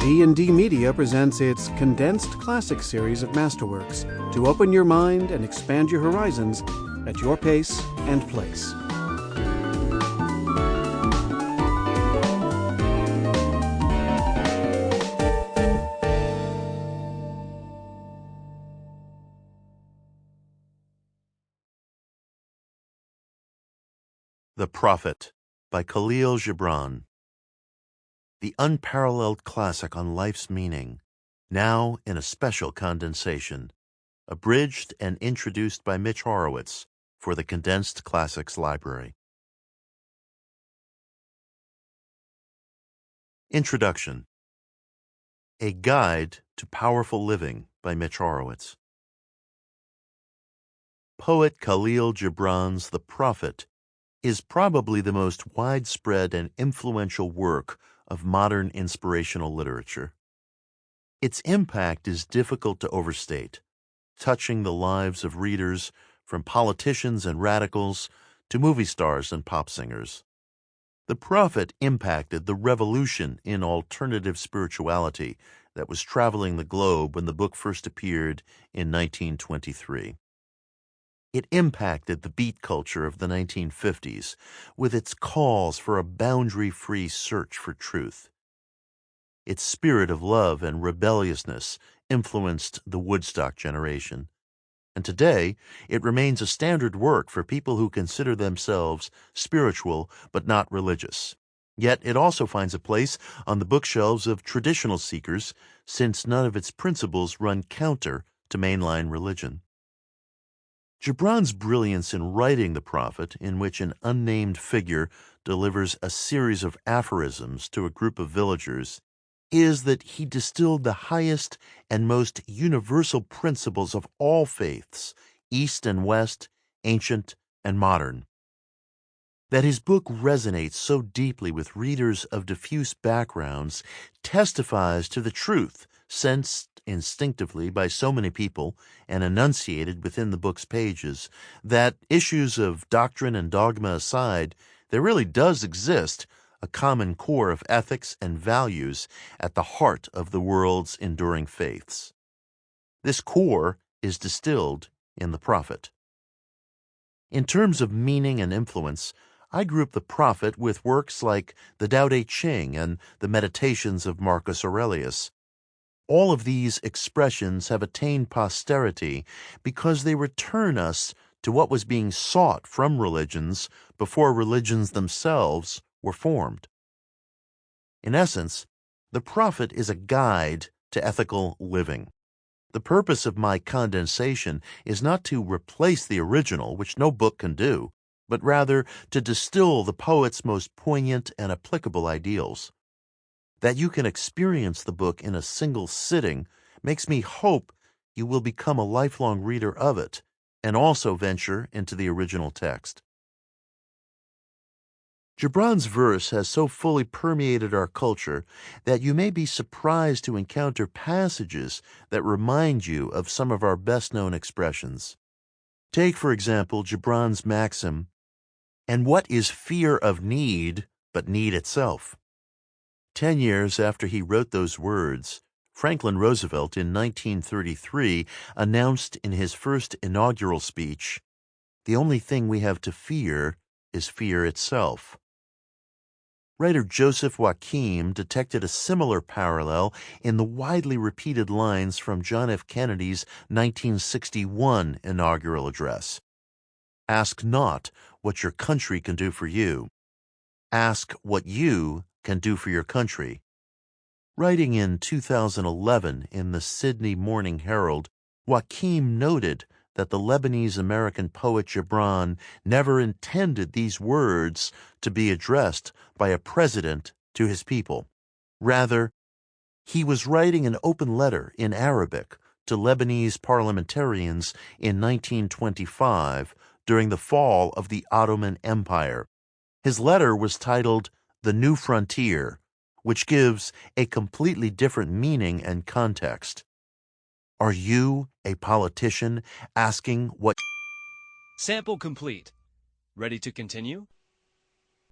G&D Media presents its Condensed Classic series of masterworks to open your mind and expand your horizons at your pace and place. The Prophet by Khalil Gibran. The unparalleled classic on life's meaning, now in a special condensation, abridged and introduced by Mitch Horowitz for the Condensed Classics Library. Introduction. A Guide to Powerful Living by Mitch Horowitz. Poet Khalil Gibran's The Prophet is probably the most widespread and influential work of modern inspirational literature. Its impact is difficult to overstate, touching the lives of readers from politicians and radicals to movie stars and pop singers. The Prophet impacted the revolution in alternative spirituality that was traveling the globe when the book first appeared in 1923. It impacted the beat culture of the 1950s with its calls for a boundary-free search for truth. Its spirit of love and rebelliousness influenced the Woodstock generation. And today, it remains a standard work for people who consider themselves spiritual but not religious. Yet it also finds a place on the bookshelves of traditional seekers, since none of its principles run counter to mainline religion. Gibran's brilliance in writing The Prophet, in which an unnamed figure delivers a series of aphorisms to a group of villagers, is that he distilled the highest and most universal principles of all faiths, East and West, ancient and modern. That his book resonates so deeply with readers of diffuse backgrounds testifies to the truth sensed instinctively by so many people and enunciated within the book's pages, that issues of doctrine and dogma aside, there really does exist a common core of ethics and values at the heart of the world's enduring faiths. This core is distilled in The Prophet. In terms of meaning and influence, I group The Prophet with works like the Tao Te Ching and the Meditations of Marcus Aurelius. All of these expressions have attained posterity because they return us to what was being sought from religions before religions themselves were formed. In essence, The Prophet is a guide to ethical living. The purpose of my condensation is not to replace the original, which no book can do, but rather to distill the poet's most poignant and applicable ideals. That you can experience the book in a single sitting makes me hope you will become a lifelong reader of it and also venture into the original text. Gibran's verse has so fully permeated our culture that you may be surprised to encounter passages that remind you of some of our best-known expressions. Take, for example, Gibran's maxim, "And what is fear of need but need itself?" 10 years after he wrote those words, Franklin Roosevelt in 1933 announced in his first inaugural speech, "The only thing we have to fear is fear itself." Writer Joseph Joachim detected a similar parallel in the widely repeated lines from John F. Kennedy's 1961 inaugural address. "Ask not what your country can do for you. Ask what you can do for your country." Writing in 2011 in the Sydney Morning Herald, Joachim noted that the Lebanese-American poet Gibran never intended these words to be addressed by a president to his people. Rather, he was writing an open letter in Arabic to Lebanese parliamentarians in 1925 during the fall of the Ottoman Empire. His letter was titled The New Frontier, which gives a completely different meaning and context. Are you a politician asking what... Sample complete. Ready to continue?